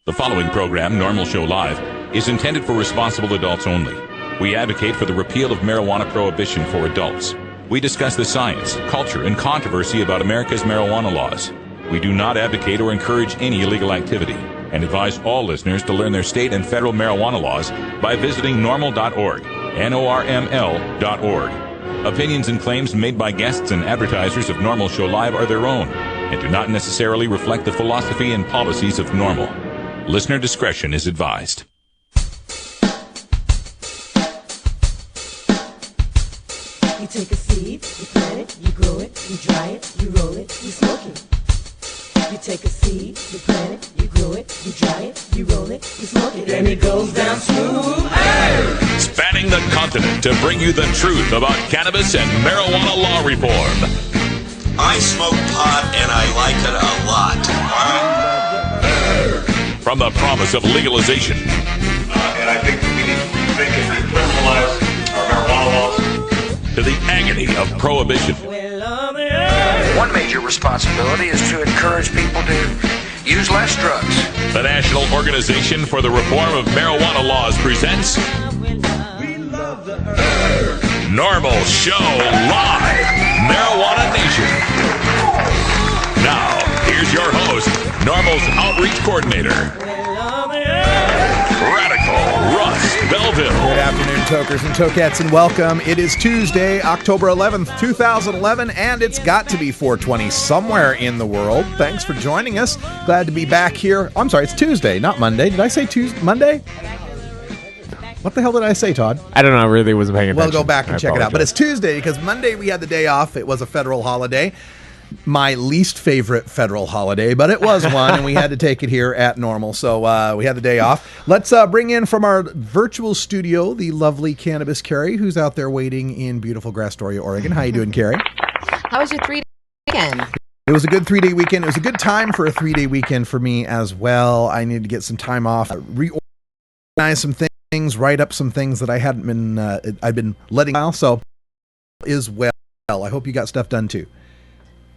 The following program, Normal Show Live, is intended for responsible adults only. We advocate for the repeal of marijuana prohibition for adults. We discuss the science, culture, and controversy about America's marijuana laws. We do not advocate or encourage any illegal activity and advise all listeners to learn their state and federal marijuana laws by visiting normal.org, NORML.org. Opinions and claims made by guests and advertisers of Normal Show Live are their own and do not necessarily reflect the philosophy and policies of Normal. Listener discretion is advised. You take a seed, you plant it, you grow it, you dry it, you roll it, you smoke it. You take a seed, you plant it, you grow it, you dry it, you roll it, you smoke it, and it goes down smooth. Hey! Spanning the continent to bring you the truth about cannabis and marijuana law reform. I smoke pot and I like it a lot. From the promise of legalization. And I think we need to rethink and decriminalize our marijuana laws. To the agony of prohibition. One major responsibility is to encourage people to use less drugs. The National Organization for the Reform of Marijuana Laws presents Normal Show Live, Marijuana Nation. Now, here's your host, Normal's Outreach Coordinator, Radical Russ Belville. Good afternoon, tokers and tokettes, and welcome. It is Tuesday, October 11th, 2011, and it's got to be 420 somewhere in the world. Thanks for joining us. Glad to be back here. I'm sorry, it's Tuesday, not Monday. Did I say Tuesday? Monday? What the hell did I say, Todd? I don't know. I really wasn't paying attention. We'll go back and check it out. But it's Tuesday because Monday we had the day off. It was a federal holiday. My least favorite federal holiday, but it was one, and we had to take it here at Normal, so we had the day off. Let's bring in from our virtual studio the lovely Cannabis Carrie, who's out there waiting in beautiful Astoria, Oregon. How you doing, Carrie? How was your 3-day weekend? It was a good 3-day weekend. It was a good time for a 3-day weekend for me as well. I needed to get some time off, reorganize some things, write up some things that I hadn't been, I'd been letting out, so as well. I hope you got stuff done too.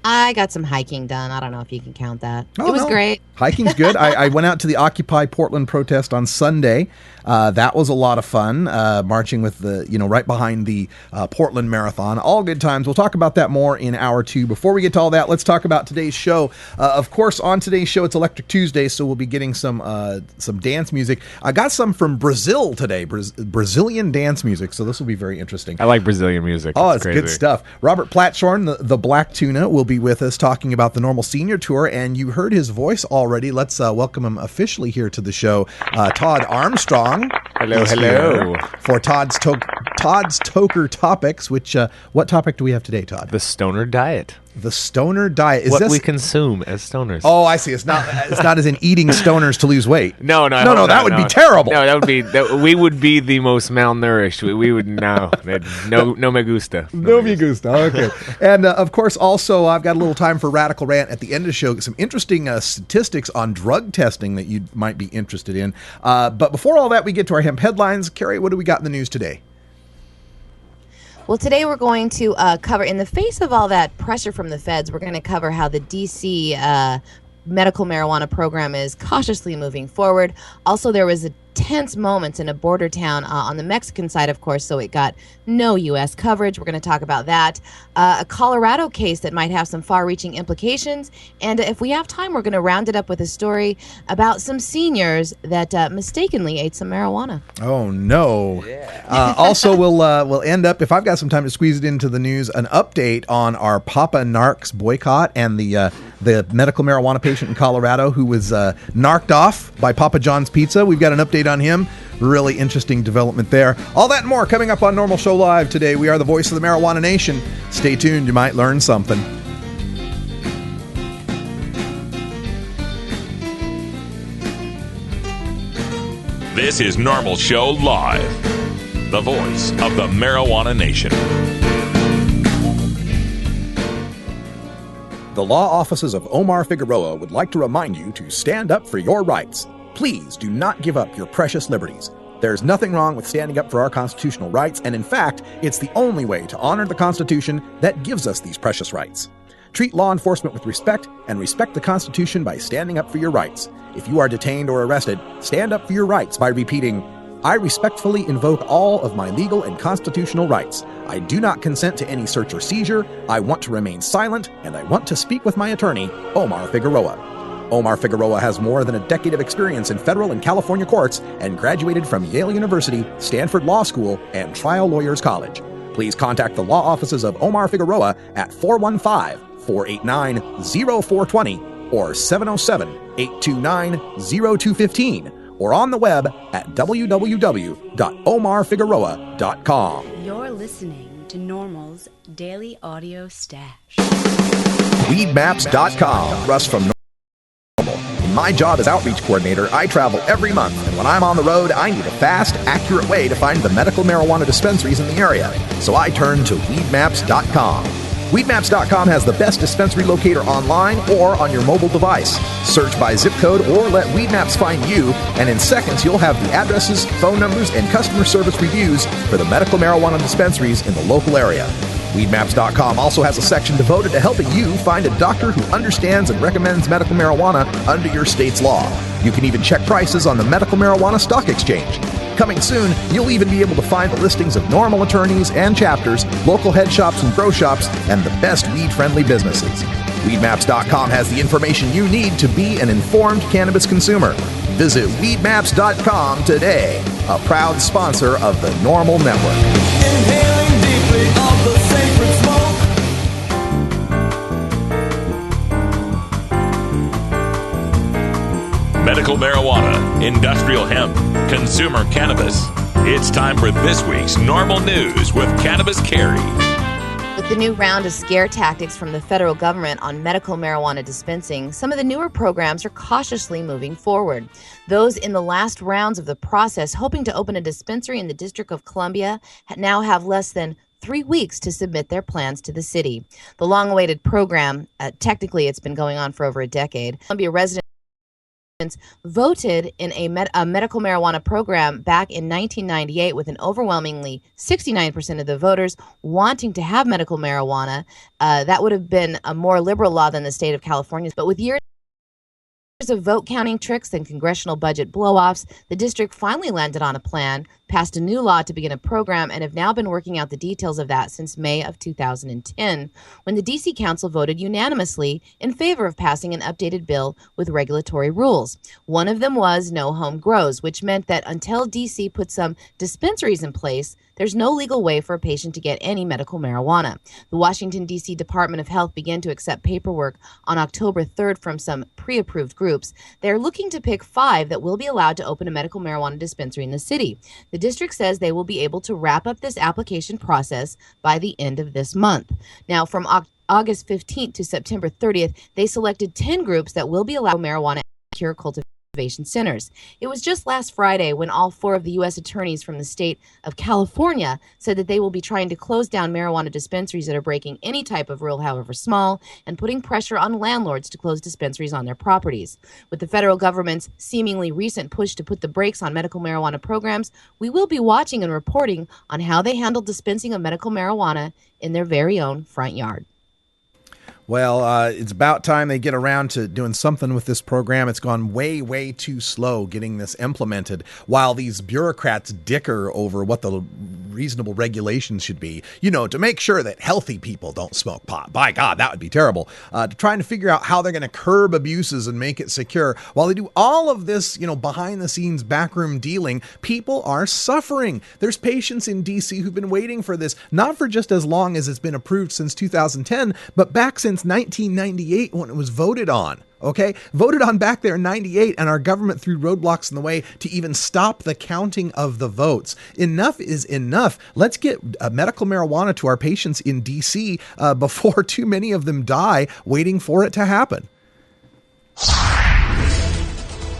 I got some hiking done. I don't know if you can count that. Oh, it was great. Hiking's good. I went out to the Occupy Portland protest on Sunday. That was a lot of fun, marching with right behind the Portland Marathon. All good times. We'll talk about that more in hour two. Before we get to all that, let's talk about today's show. Of course, on today's show, it's Electric Tuesday, so we'll be getting some dance music. I got some from Brazil today, Brazilian dance music, so this will be very interesting. I like Brazilian music. Oh, it's good stuff. Robert Platshorn, the Black Tuna, will be with us talking about the Normal Senior Tour, and you heard his voice already. Let's welcome him officially here to the show. Todd Armstrong. Hello. For Todd's Toker Topics, which, what topic do we have today, Todd? The stoner diet. The stoner diet. Is what this... we consume as stoners. Oh, I see. It's not as in eating stoners to lose weight. No, that would be terrible. No, we would be the most malnourished. We would no me gusta. No me gusta. Okay. And of course, also I've got a little time for Radical Rant at the end of the show. Some interesting statistics on drug testing that you might be interested in. But before all that, we get to our hemp headlines. Carrie, what do we got in the news today? Well, today we're going to cover, in the face of all that pressure from the feds, we're going to cover how the D.C. medical marijuana program is cautiously moving forward. Also, there was a tense moments in a border town on the Mexican side, of course, so it got no U.S. coverage. We're going to talk about that. A Colorado case that might have some far-reaching implications. And if we have time, we're going to round it up with a story about some seniors that mistakenly ate some marijuana. Oh, no. Yeah. Also, we'll end up, if I've got some time to squeeze it into the news, an update on our Papa Narcs boycott and the medical marijuana patient in Colorado who was narked off by Papa John's Pizza. We've got an update on him. Really interesting development there. All that and more coming up on Normal Show Live today. We are the voice of the Marijuana Nation. Stay tuned. You might learn something. This is Normal Show Live, the voice of the Marijuana Nation. The law offices of Omar Figueroa would like to remind you to stand up for your rights. Please do not give up your precious liberties. There's nothing wrong with standing up for our constitutional rights, and in fact, it's the only way to honor the Constitution that gives us these precious rights. Treat law enforcement with respect and respect the Constitution by standing up for your rights. If you are detained or arrested, stand up for your rights by repeating, I respectfully invoke all of my legal and constitutional rights. I do not consent to any search or seizure. I want to remain silent, and I want to speak with my attorney, Omar Figueroa. Omar Figueroa has more than a decade of experience in federal and California courts and graduated from Yale University, Stanford Law School, and Trial Lawyers College. Please contact the law offices of Omar Figueroa at 415-489-0420 or 707-829-0215 or on the web at www.omarfigueroa.com. You're listening to Normal's Daily Audio Stash. Weedmaps.com. Russ from Normal. In my job as outreach coordinator, I travel every month, and when I'm on the road, I need a fast, accurate way to find the medical marijuana dispensaries in the area. So I turn to Weedmaps.com. Weedmaps.com has the best dispensary locator online or on your mobile device. Search by zip code or let Weedmaps find you, and in seconds you'll have the addresses, phone numbers, and customer service reviews for the medical marijuana dispensaries in the local area. Weedmaps.com also has a section devoted to helping you find a doctor who understands and recommends medical marijuana under your state's law. You can even check prices on the Medical Marijuana Stock Exchange. Coming soon, you'll even be able to find the listings of normal attorneys and chapters, local head shops and grow shops, and the best weed-friendly businesses. Weedmaps.com has the information you need to be an informed cannabis consumer. Visit Weedmaps.com today, a proud sponsor of the Normal Network. Inhaling deeply of the sacred smoke. Medical marijuana, industrial hemp, consumer cannabis. It's time for this week's Normal News with Cannabis Carrie. With the new round of scare tactics from the federal government on medical marijuana dispensing, some of the newer programs are cautiously moving forward. Those in the last rounds of the process hoping to open a dispensary in the District of Columbia now have less than 3 weeks to submit their plans to the city. The long-awaited program, technically it's been going on for over a decade, Columbia residents voted in a medical marijuana program back in 1998 with an overwhelmingly 69% of the voters wanting to have medical marijuana. That would have been a more liberal law than the state of California. But with years of vote counting tricks and congressional budget blow-offs, the district finally landed on a plan, passed a new law to begin a program, and have now been working out the details of that since May of 2010, when the D.C. Council voted unanimously in favor of passing an updated bill with regulatory rules. One of them was no home grows, which meant that until D.C. put some dispensaries in place, there's no legal way for a patient to get any medical marijuana. The Washington, D.C. Department of Health began to accept paperwork on October 3rd from some pre-approved groups. They're looking to pick 5 that will be allowed to open a medical marijuana dispensary in the city. The district says they will be able to wrap up this application process by the end of this month. Now, from August 15th to September 30th, they selected 10 groups that will be allowed marijuana cure cultivation centers. It was just last Friday when all 4 of the U.S. attorneys from the state of California said that they will be trying to close down marijuana dispensaries that are breaking any type of rule, however small, and putting pressure on landlords to close dispensaries on their properties. With the federal government's seemingly recent push to put the brakes on medical marijuana programs, we will be watching and reporting on how they handle dispensing of medical marijuana in their very own front yard. Well, it's about time they get around to doing something with this program. It's gone way, way too slow getting this implemented, while these bureaucrats dicker over what the reasonable regulations should be, to make sure that healthy people don't smoke pot. By God, that would be terrible. Trying to figure out how they're going to curb abuses and make it secure. While they do all of this, behind the scenes backroom dealing, people are suffering. There's patients in DC who've been waiting for this, not for just as long as it's been approved since 2010, but back since 1998 when it was voted on. Okay, voted on back there in 98, and our government threw roadblocks in the way to even stop the counting of the votes. Enough is enough. Let's get medical marijuana to our patients in DC before too many of them die waiting for it to happen.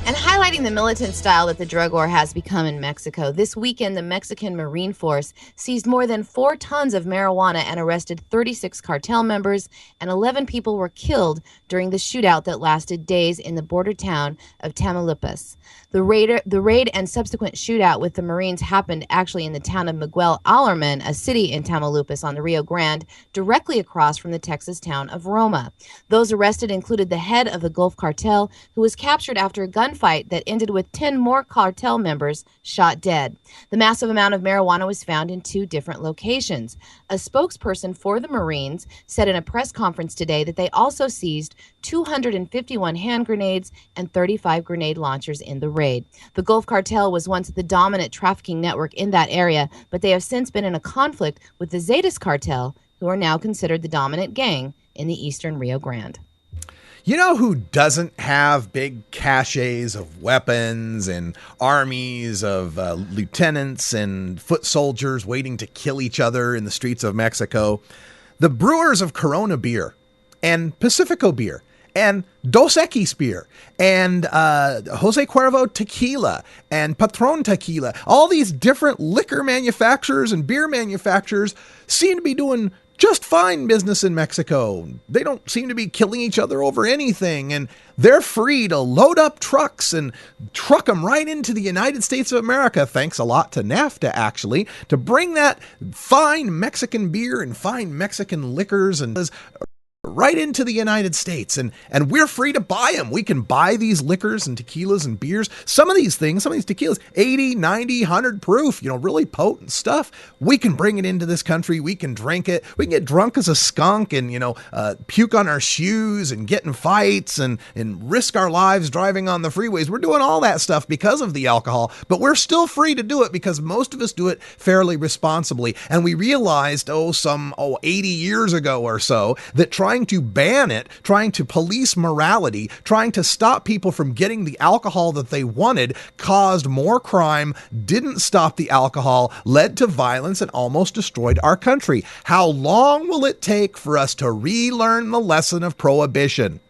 And highlight highlighting the militant style that the drug war has become in Mexico. This weekend, the Mexican Marine Force seized more than 4 tons of marijuana and arrested 36 cartel members, and 11 people were killed during the shootout that lasted days in the border town of Tamaulipas. The raid and subsequent shootout with the Marines happened actually in the town of Miguel Alarman, a city in Tamaulipas on the Rio Grande, directly across from the Texas town of Roma. Those arrested included the head of the Gulf Cartel, who was captured after a gunfight that ended with 10 more cartel members shot dead. The massive amount of marijuana was found in 2 different locations. A spokesperson for the Marines said in a press conference today that they also seized 251 hand grenades and 35 grenade launchers in the raid. The Gulf Cartel was once the dominant trafficking network in that area, but they have since been in a conflict with the Zetas Cartel, who are now considered the dominant gang in the eastern Rio Grande. You know who doesn't have big caches of weapons and armies of lieutenants and foot soldiers waiting to kill each other in the streets of Mexico? The brewers of Corona beer and Pacifico beer and Dos Equis beer and Jose Cuervo tequila and Patron tequila. All these different liquor manufacturers and beer manufacturers seem to be doing just fine business in Mexico. They don't seem to be killing each other over anything, and they're free to load up trucks and truck them right into the United States of America, thanks a lot to NAFTA, actually, to bring that fine Mexican beer and fine Mexican liquors and right into the United States, and we're free to buy them. We can buy these liquors and tequilas and beers. Some of these tequilas, 80, 90, 100 proof, really potent stuff. We can bring it into this country. We can drink it. We can get drunk as a skunk and, puke on our shoes and get in fights and risk our lives driving on the freeways. We're doing all that stuff because of the alcohol, but we're still free to do it because most of us do it fairly responsibly. And we realized, 80 years ago or so, that trying to ban it, trying to police morality, trying to stop people from getting the alcohol that they wanted caused more crime, didn't stop the alcohol, led to violence, and almost destroyed our country. How long will it take for us to relearn the lesson of prohibition?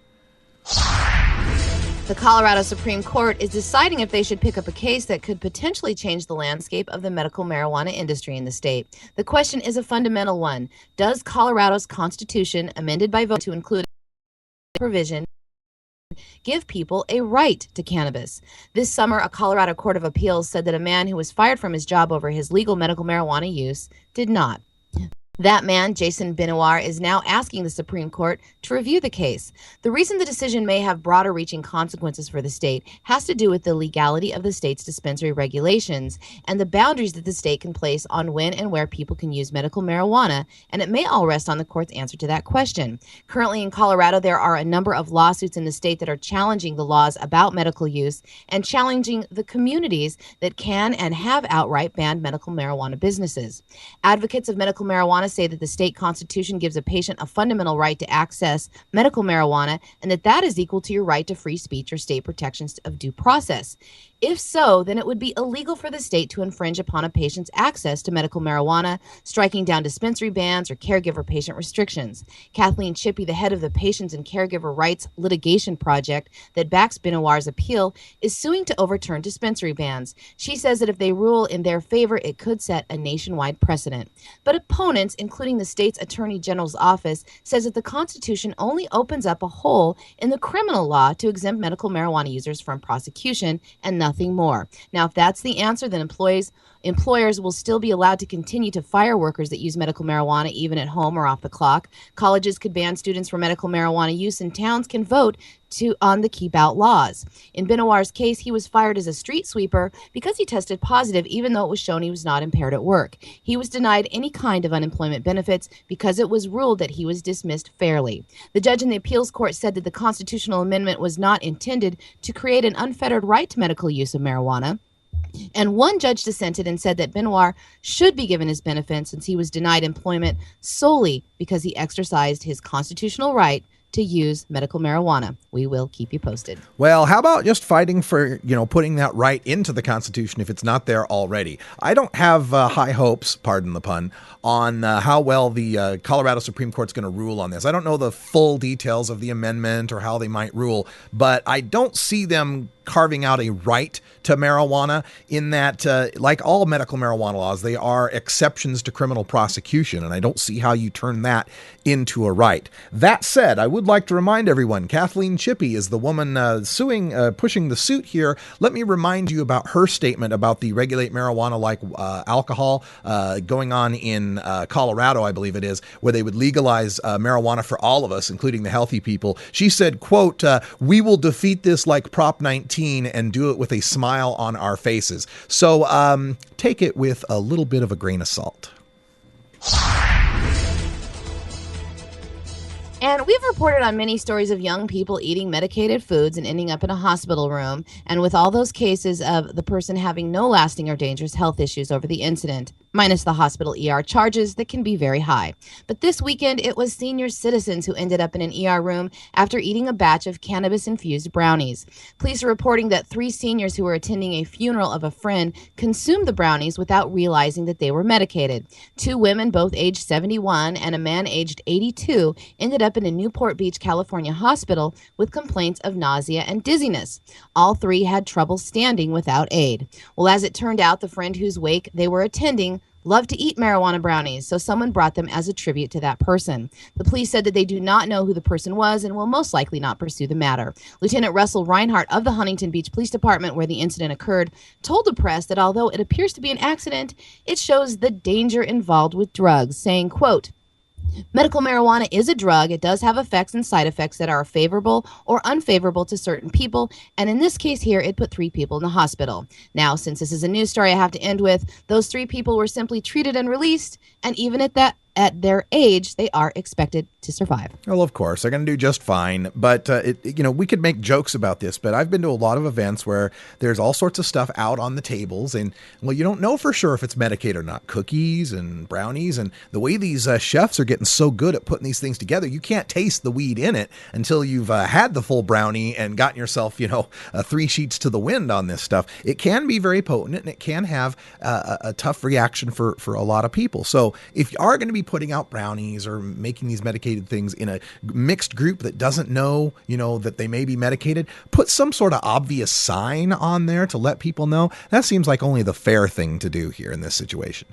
The Colorado Supreme Court is deciding if they should pick up a case that could potentially change the landscape of the medical marijuana industry in the state. The question is a fundamental one. Does Colorado's Constitution, amended by vote to include a provision, give people a right to cannabis? This summer, a Colorado Court of Appeals said that a man who was fired from his job over his legal medical marijuana use did not. That man, Jason Benoit, is now asking the Supreme Court to review the case. The reason the decision may have broader reaching consequences for the state has to do with the legality of the state's dispensary regulations and the boundaries that the state can place on when and where people can use medical marijuana, and it may all rest on the court's answer to that question. Currently in Colorado, there are a number of lawsuits in the state that are challenging the laws about medical use and challenging the communities that can and have outright banned medical marijuana businesses. Advocates of medical marijuana say that the state constitution gives a patient a fundamental right to access medical marijuana and that is equal to your right to free speech or state protections of due process. If so, then it would be illegal for the state to infringe upon a patient's access to medical marijuana, striking down dispensary bans or caregiver-patient restrictions. Kathleen Chippy, the head of the Patients and Caregiver Rights Litigation Project that backs Benoit's appeal, is suing to overturn dispensary bans. She says that if they rule in their favor, it could set a nationwide precedent. But opponents, including the state's Attorney General's office, says that the Constitution only opens up a hole in the criminal law to exempt medical marijuana users from prosecution and nothing more. Now, if that's the answer, then employers will still be allowed to continue to fire workers that use medical marijuana even at home or off the clock. Colleges could ban students for medical marijuana use, and towns can vote on the keep out laws. In Benoit's case, he was fired as a street sweeper because he tested positive even though it was shown he was not impaired at work. He was denied any kind of unemployment benefits because it was ruled that he was dismissed fairly. The judge in the appeals court said that the constitutional amendment was not intended to create an unfettered right to medical use of marijuana. And one judge dissented and said that Benoit should be given his benefits since he was denied employment solely because he exercised his constitutional right to use medical marijuana. We will keep you posted. Well, how about just fighting for, putting that right into the Constitution if it's not there already? I don't have high hopes, pardon the pun, on how well the Colorado Supreme Court's going to rule on this. I don't know the full details of the amendment or how they might rule, but I don't see them carving out a right to marijuana in that, like all medical marijuana laws, they are exceptions to criminal prosecution, and I don't see how you turn that into a right. That said, I would like to remind everyone, Kathleen Chippy is the woman pushing the suit here. Let me remind you about her statement about the regulate marijuana like alcohol going on in Colorado, I believe it is, where they would legalize marijuana for all of us, including the healthy people. She said, quote, "We will defeat this like Prop 19 and do it with a smile on our faces." So take it with a little bit of a grain of salt. And we've reported on many stories of young people eating medicated foods and ending up in a hospital room. And with all those cases of the person having no lasting or dangerous health issues over the incident, minus the hospital ER charges that can be very high. But this weekend, it was senior citizens who ended up in an ER room after eating a batch of cannabis-infused brownies. Police are reporting that 3 seniors who were attending a funeral of a friend consumed the brownies without realizing that they were medicated. 2 women, both aged 71, and a man aged 82, ended up in a Newport Beach, California hospital with complaints of nausea and dizziness. All 3 had trouble standing without aid. Well, as it turned out, the friend whose wake they were attending loved to eat marijuana brownies, so someone brought them as a tribute to that person. The police said that they do not know who the person was and will most likely not pursue the matter. Lieutenant Russell Reinhardt of the Huntington Beach Police Department, where the incident occurred, told the press that although it appears to be an accident, it shows the danger involved with drugs, saying, quote, "Medical marijuana is a drug. It does have effects and side effects that are favorable or unfavorable to certain people. And in this case here, it put 3 people in the hospital. Now, since this is a news story, I have to end with those 3 people were simply treated and released. And even at their age, they are expected to survive." Well, of course, they're going to do just fine. But, we could make jokes about this, but I've been to a lot of events where there's all sorts of stuff out on the tables. And, well, you don't know for sure if it's medicated or not. Cookies and brownies. And the way these chefs are getting so good at putting these things together, you can't taste the weed in it until you've had the full brownie and gotten yourself, 3 sheets to the wind on this stuff. It can be very potent, and it can have a tough reaction for a lot of people. So if you are going to be putting out brownies or making these medicated things in a mixed group that doesn't know, that they may be medicated, put some sort of obvious sign on there to let people know. That seems like only the fair thing to do here in this situation.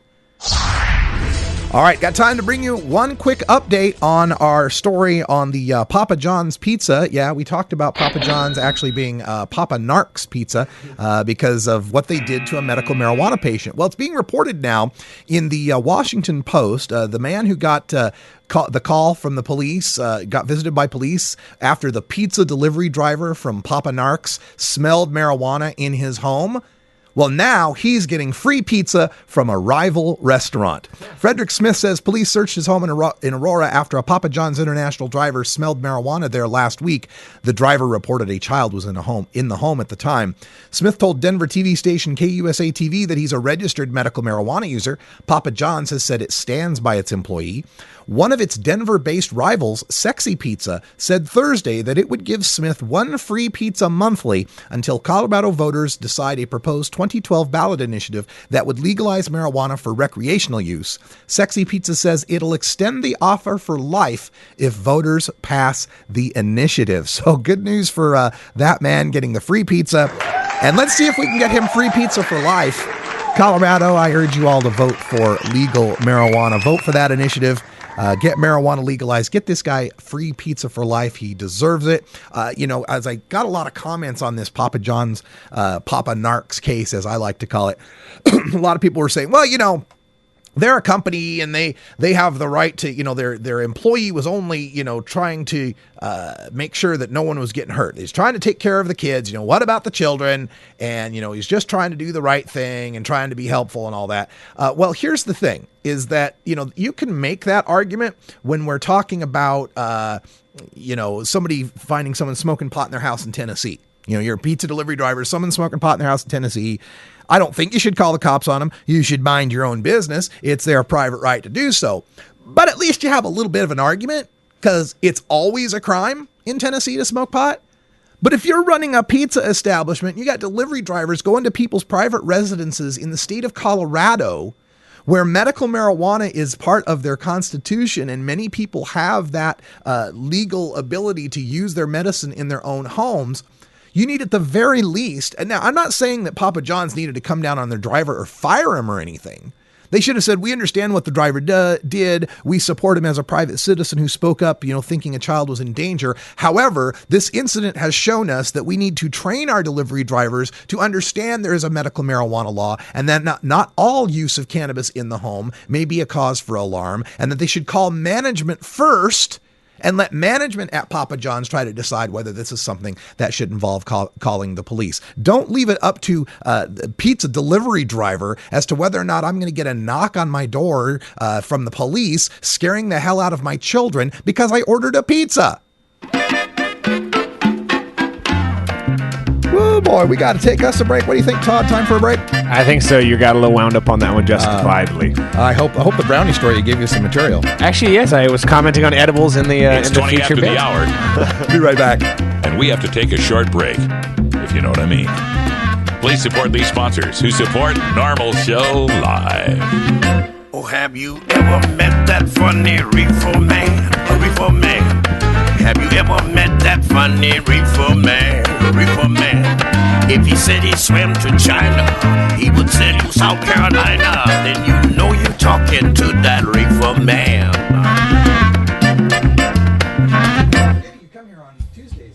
All right, got time to bring you one quick update on our story on the Papa John's pizza. Yeah, we talked about Papa John's actually being Papa Narc's pizza because of what they did to a medical marijuana patient. Well, it's being reported now in the Washington Post. The man who got the call from the police, got visited by police after the pizza delivery driver from Papa Narc's smelled marijuana in his home. Well, now he's getting free pizza from a rival restaurant. Frederick Smith says police searched his home in Aurora after a Papa John's International driver smelled marijuana there last week. The driver reported a child was in the home at the time. Smith told Denver TV station KUSA TV that he's a registered medical marijuana user. Papa John's has said it stands by its employee. One of its Denver-based rivals, Sexy Pizza, said Thursday that it would give Smith 1 free pizza monthly until Colorado voters decide a proposed 2012 ballot initiative that would legalize marijuana for recreational use. Sexy Pizza says it'll extend the offer for life if voters pass the initiative. So good news for that man getting the free pizza. And let's see if we can get him free pizza for life. Colorado, I urge you all to vote for legal marijuana. Vote for that initiative. Get marijuana legalized. Get this guy free pizza for life. He deserves it. As I got a lot of comments on this Papa John's, Papa Narc's case, as I like to call it, a lot of people were saying, well, they're a company and they have the right to, their employee was only, trying to make sure that no one was getting hurt. He's trying to take care of the kids. What about the children? And, he's just trying to do the right thing and trying to be helpful and all that. Well, here's the thing is that, you can make that argument when we're talking about, somebody finding someone smoking pot in their house in Tennessee. You're a pizza delivery driver, someone smoking pot in their house in Tennessee. I don't think you should call the cops on them. You should mind your own business. It's their private right to do so. But at least you have a little bit of an argument because it's always a crime in Tennessee to smoke pot. But if you're running a pizza establishment, you got delivery drivers going to people's private residences in the state of Colorado, where medical marijuana is part of their constitution, and many people have that legal ability to use their medicine in their own homes. You need at the very least, and now I'm not saying that Papa John's needed to come down on their driver or fire him or anything. They should have said, we understand what the driver did. We support him as a private citizen who spoke up, thinking a child was in danger. However, this incident has shown us that we need to train our delivery drivers to understand there is a medical marijuana law, and that not all use of cannabis in the home may be a cause for alarm, and that they should call management first and let management at Papa John's try to decide whether this is something that should involve calling the police. Don't leave it up to the pizza delivery driver as to whether or not I'm going to get a knock on my door from the police scaring the hell out of my children because I ordered a pizza. Oh boy, we got to take us a break. What do you think, Todd? Time for a break? I think so. You got a little wound up on that one justifiably. I hope the brownie story gave you some material. Actually, yes. I was commenting on edibles in the It's in the 20 feature after bit. the hour, Be right back. and we have to take a short break, if you know what I mean. Please support these sponsors who support Normal Show Live. Oh, have you ever met that funny reefer man? A reefer man. Have you ever met that funny reefer man? A reefer man. If he said he swam to China, he would tell you South Carolina. Then you know you're talking to that reefer man. You come here on Tuesdays.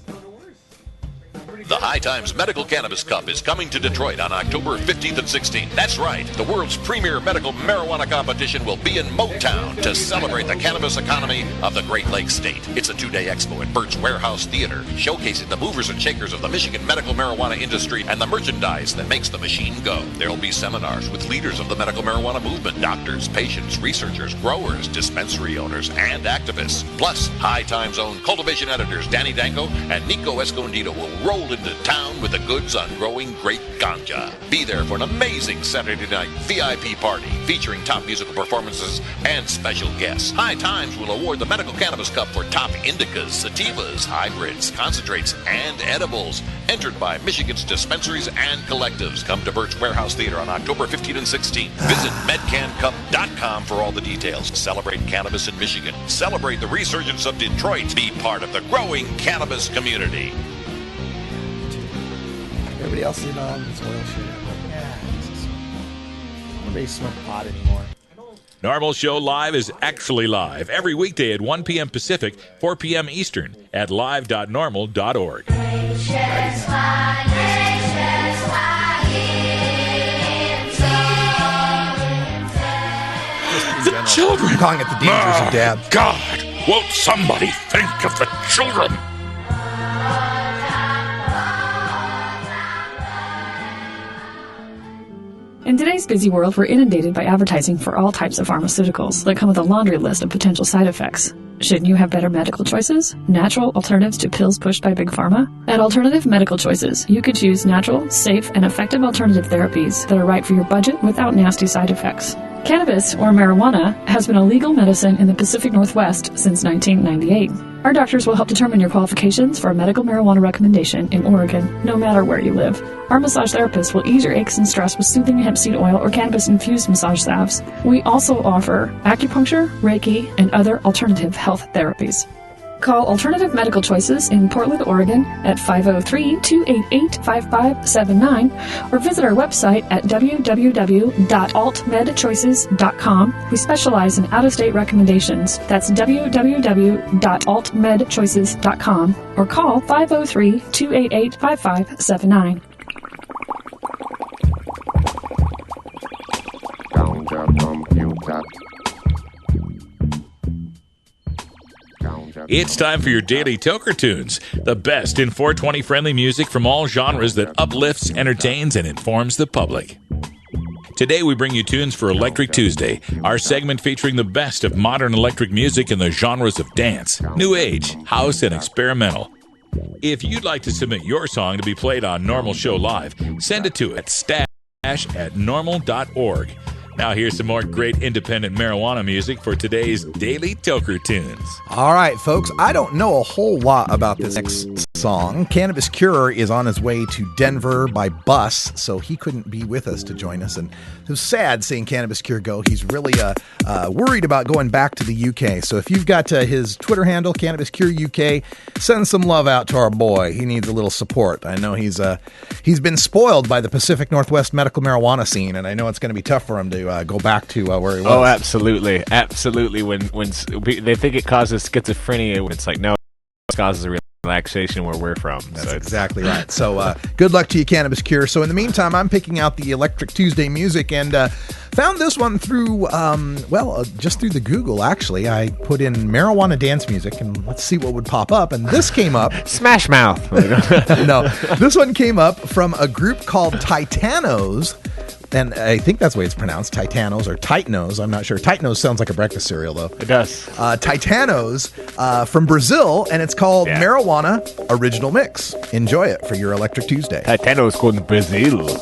The High Times Medical Cannabis Cup is coming to Detroit on October 15th and 16th. That's right, the world's premier medical marijuana competition will be in Motown to celebrate the cannabis economy of the Great Lakes State. It's a two-day expo at Burt's Warehouse Theater, showcasing the movers and shakers of the Michigan medical marijuana industry and the merchandise that makes the machine go. There will be seminars with leaders of the medical marijuana movement, doctors, patients, researchers, growers, dispensary owners, and activists. Plus, High Times own cultivation editors Danny Danko and Nico Escondido will roll into town with the goods on growing great ganja. Be there for an amazing Saturday night VIP party featuring top musical performances and special guests. High Times will award the Medical Cannabis Cup for top indicas, sativas, hybrids, concentrates, and edibles, entered by Michigan's dispensaries and collectives. Come to Burt's Warehouse Theater on October 15 and 16. Visit medcancup.com for all the details. Celebrate cannabis in Michigan. Celebrate the resurgence of Detroit. Be part of the growing cannabis community. Everybody else in on this oil shit. Yeah. Nobody smoke pot anymore. Normal Show Live is actually live every weekday at 1 p.m. Pacific, 4 p.m. Eastern at live.normal.org. The children. I'm calling it the dangers of dad. God, won't somebody think of the children? In today's busy world, we're inundated by advertising for all types of pharmaceuticals that come with a laundry list of potential side effects. Shouldn't you have better medical choices? Natural alternatives to pills pushed by Big Pharma? At Alternative Medical Choices, you could choose natural, safe, and effective alternative therapies that are right for your budget without nasty side effects. Cannabis, or marijuana, has been a legal medicine in the Pacific Northwest since 1998. Our doctors will help determine your qualifications for a medical marijuana recommendation in Oregon, no matter where you live. Our massage therapists will ease your aches and stress with soothing hemp seed oil or cannabis-infused massage salves. We also offer acupuncture, Reiki, and other alternative health therapies. Call Alternative Medical Choices in Portland, Oregon at 503-288-5579 or visit our website at www.altmedchoices.com. We specialize in out-of-state recommendations. That's www.altmedchoices.com or call 503-288-5579. It's time for your daily Toker Tunes, the best in 420 friendly music from all genres that uplifts, entertains, and informs the public. Today we bring you tunes for Electric Tuesday, our segment featuring the best of modern electric music in the genres of dance, new age, house, and experimental. If you'd like to submit your song to be played on Normal Show Live, send it to stash@normal.org. Now here's some more great independent marijuana music for today's Daily Toker Tunes. All right, folks, I don't know a whole lot about this next song. Cannabis Cure is on his way to Denver by bus, so he couldn't be with us to join us. And it was sad seeing Cannabis Cure go. He's really worried about going back to the UK. So if you've got his Twitter handle, Cannabis Cure UK, send some love out to our boy. He needs a little support. I know he's been spoiled by the Pacific Northwest medical marijuana scene, and I know it's going to be tough for him to go back to where he was. Oh, absolutely. Absolutely. When they think it causes schizophrenia, it's like, no, it causes a relaxation where we're from. That's exactly right. So good luck to you, Cannabis Cure. So in the meantime, I'm picking out the Electric Tuesday music and found this one through, just through the Google, actually. I put in marijuana dance music and let's see what would pop up. And this came up. Smash Mouth. No, this one came up from a group called Titanos. And I think that's the way it's pronounced, Titanos or Titanos. I'm not sure. Titanos sounds like a breakfast cereal, though. It does. Titanos from Brazil, and it's called Marijuana Original Mix. Enjoy it for your Electric Tuesday. Titanos com Brazil.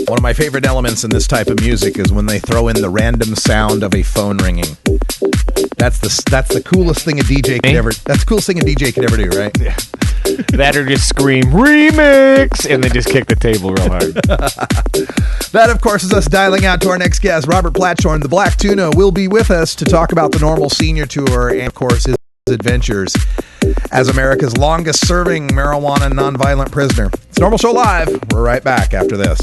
One of my favorite elements in this type of music is when they throw in the random sound of a phone ringing. That's the coolest thing a DJ could ever. That's the coolest thing a DJ could ever do, right? Yeah. That or just scream remix and then just kick the table real hard. That, of course, is us dialing out to our next guest, Robert Platshorn. The Black Tuna will be with us to talk about the Normal Senior Tour and, of course, his adventures as America's longest-serving marijuana nonviolent prisoner. It's Normal Show Live. We're right back after this.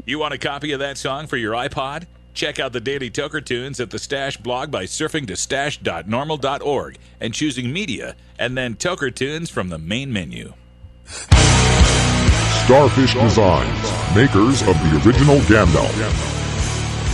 You want a copy of that song for your iPod? Check out the Daily Toker Tunes at the Stash blog by surfing to stash.normal.org and choosing Media and then Toker Tunes from the main menu. Starfish Designs, makers of the original Gandalf.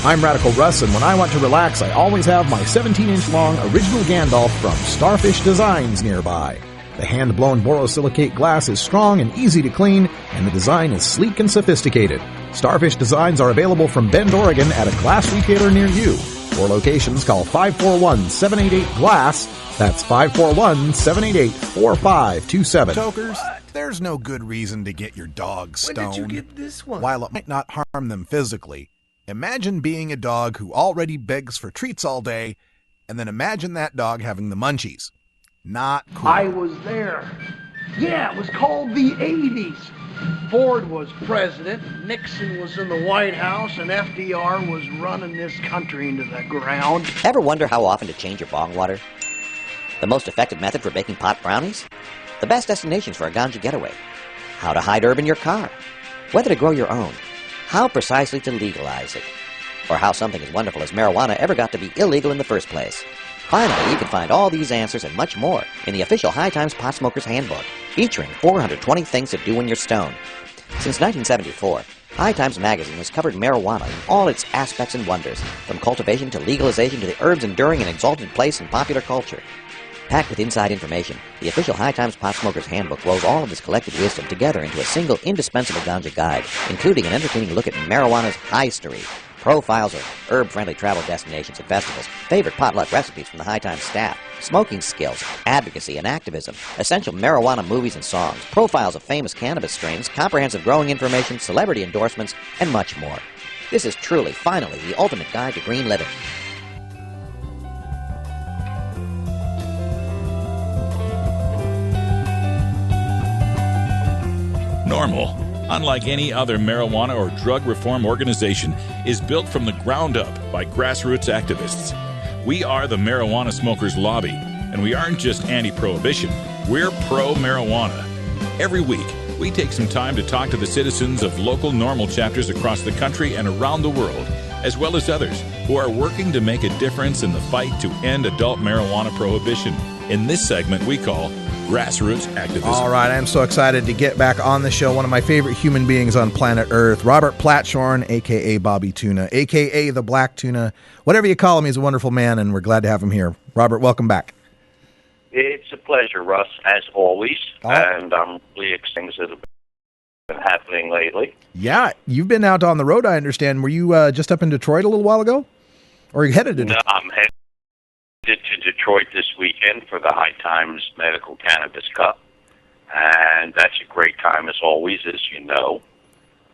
I'm Radical Russ, and when I want to relax, I always have my 17-inch long original Gandalf from Starfish Designs nearby. The hand-blown borosilicate glass is strong and easy to clean, and the design is sleek and sophisticated. Starfish Designs are available from Bend, Oregon at a glass retailer near you. For locations, call 541-788-GLASS. That's 541-788-4527. Tokers, there's no good reason to get your dog stoned. When did you get this one? While it might not harm them physically, imagine being a dog who already begs for treats all day, and then imagine that dog having the munchies. Not cool. I was there. Yeah, it was called the 80s. Ford was president, Nixon was in the White House, and FDR was running this country into the ground. Ever wonder how often to change your bong water? The most effective method for baking pot brownies? The best destinations for a ganja getaway? How to hide herb in your car? Whether to grow your own? How precisely to legalize it? Or how something as wonderful as marijuana ever got to be illegal in the first place? Finally, you can find all these answers and much more in the official High Times Pot Smokers Handbook, featuring 420 things to do when you're stoned. Since 1974, High Times Magazine has covered marijuana in all its aspects and wonders, from cultivation to legalization to the herb's enduring and exalted place in popular culture. Packed with inside information, the official High Times Pot Smokers Handbook rolls all of this collected wisdom together into a single indispensable ganja guide, including an entertaining look at marijuana's history, profiles of herb-friendly travel destinations and festivals, favorite potluck recipes from the High Times staff, smoking skills, advocacy and activism, essential marijuana movies and songs, profiles of famous cannabis strains, comprehensive growing information, celebrity endorsements, and much more. This is truly, finally, the ultimate guide to green living. Normal, unlike any other marijuana or drug reform organization, is built from the ground up by grassroots activists. We are the Marijuana Smokers Lobby, and we aren't just anti-prohibition, we're pro-marijuana. Every week, we take some time to talk to the citizens of local Normal chapters across the country and around the world, as well as others who are working to make a difference in the fight to end adult marijuana prohibition. In this segment, we call Grassroots Activism. All right, I'm so excited to get back on the show. One of my favorite human beings on planet Earth, Robert Platshorn, a.k.a. Bobby Tuna, a.k.a. the Black Tuna. Whatever you call him, he's a wonderful man, and we're glad to have him here. Robert, welcome back. It's a pleasure, Russ, as always, and I'm really excited things that have been happening lately. Yeah, you've been out on the road, I understand. Were you just up in Detroit a little while ago? Or are you headed to Detroit? No, I'm headed to Detroit this weekend for the High Times Medical Cannabis Cup, and that's a great time as always, as you know.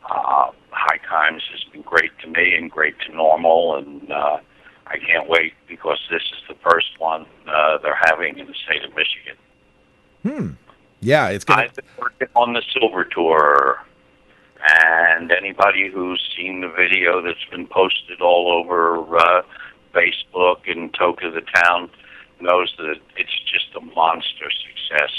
High Times has been great to me and great to Normal, and I can't wait because this is the first one they're having in the state of Michigan. Yeah, it's good. I've been working on the Silver Tour, and anybody who's seen the video that's been posted all over Facebook and Toke of the Town knows that it's just a monster success.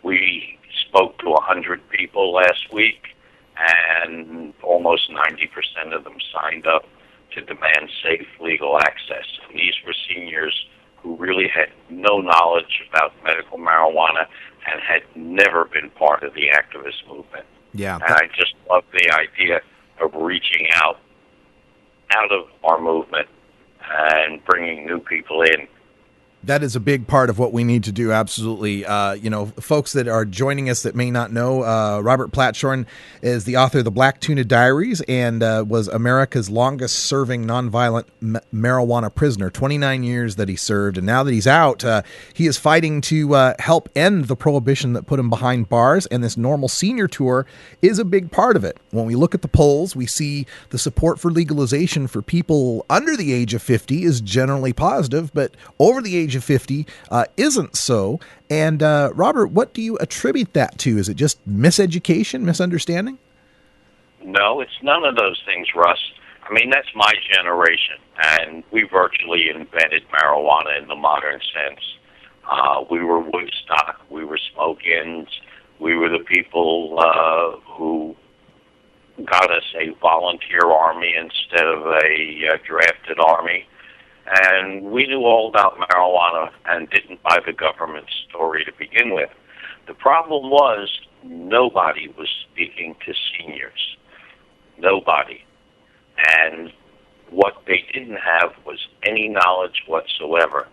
We spoke to 100 people last week, and almost 90% of them signed up to demand safe legal access. And these were seniors who really had no knowledge about medical marijuana and had never been part of the activist movement. Yeah. And I just love the idea of reaching out of our movement and bringing new people in. That is a big part of what we need to do, absolutely. Folks that are joining us that may not know, Robert Platshorn is the author of the Black Tuna Diaries and was America's longest-serving nonviolent marijuana prisoner, 29 years that he served. And now that he's out, he is fighting to help end the prohibition that put him behind bars, and this Normal Senior Tour is a big part of it. When we look at the polls, we see the support for legalization for people under the age of 50 is generally positive, but over the age age of 50 isn't so. And Robert, what do you attribute that to? Is it just miseducation, misunderstanding? No, it's none of those things, Russ. I mean, that's my generation, and we virtually invented marijuana in the modern sense. We were Woodstock, we were Smoke-Ins, we were the people who got us a volunteer army instead of a drafted army. And we knew all about marijuana and didn't buy the government story to begin with. The problem was nobody was speaking to seniors. Nobody. And what they didn't have was any knowledge whatsoever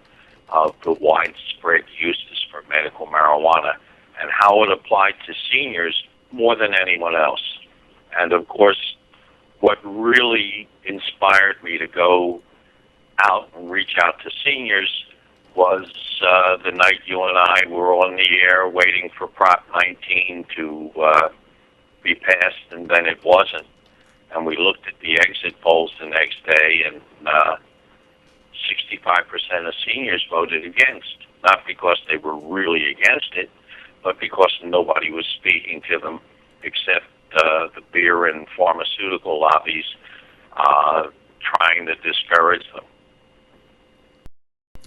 of the widespread uses for medical marijuana and how it applied to seniors more than anyone else. And of course, what really inspired me to go out and reach out to seniors was the night you and I were on the air waiting for Prop 19 to be passed, and then it wasn't. And we looked at the exit polls the next day, and 65% of seniors voted against, not because they were really against it, but because nobody was speaking to them except the beer and pharmaceutical lobbies trying to discourage them.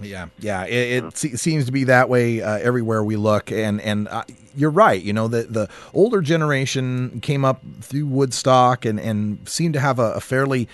Yeah. It seems to be that way everywhere we look, and you're right. You know, the older generation came up through Woodstock and seemed to have a fairly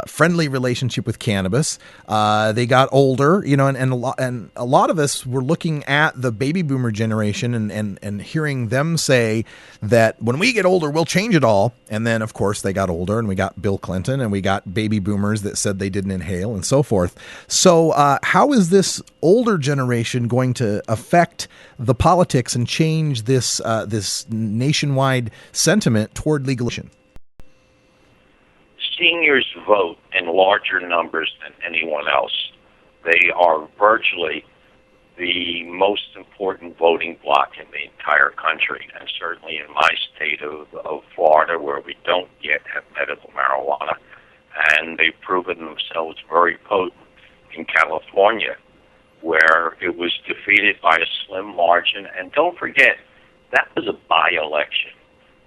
friendly relationship with cannabis. They got older, you know, and a lot of us were looking at the baby boomer generation and hearing them say that when we get older, we'll change it all. And then, of course, they got older, and we got Bill Clinton, and we got baby boomers that said they didn't inhale, and so forth. So, how is this older generation going to affect the politics and change this this nationwide sentiment toward legalization? Seniors vote in larger numbers than anyone else. They are virtually the most important voting bloc in the entire country, and certainly in my state of Florida, where we don't yet have medical marijuana, and they've proven themselves very potent in California, where it was defeated by a slim margin. And don't forget, that was a by-election.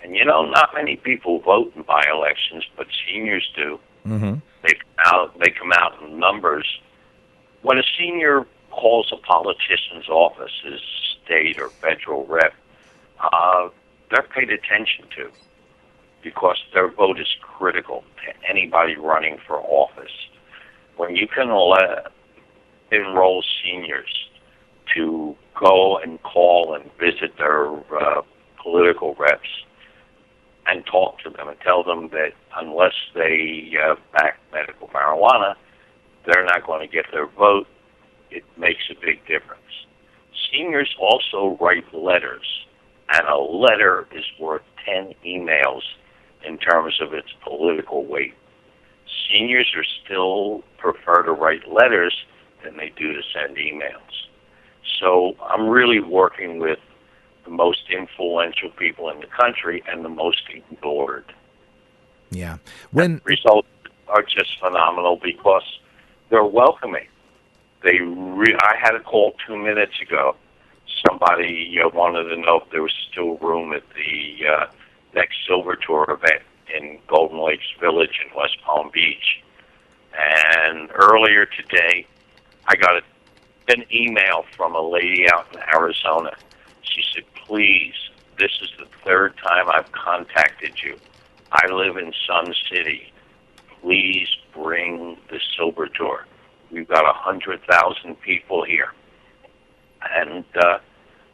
And, you know, not many people vote in by-elections, but seniors do. Mm-hmm. They come out in numbers. When a senior calls a politician's office, his state or federal rep, they're paid attention to because their vote is critical to anybody running for office. When you can enroll seniors to go and call and visit their political reps and talk to them and tell them that unless they back medical marijuana, they're not going to get their vote, it makes a big difference. Seniors also write letters, and a letter is worth 10 emails in terms of its political weight. Seniors are still prefer to write letters than they do to send emails. So I'm really working with the most influential people in the country and the most ignored. Yeah. The results are just phenomenal because they're welcoming. I had a call 2 minutes ago. Somebody wanted to know if there was still room at the next Silver Tour event in Golden Lakes Village in West Palm Beach. And earlier today, I got an email from a lady out in Arizona. She said, please, this is the third time I've contacted you. I live in Sun City. Please bring the Silver Tour. We've got 100,000 people here. And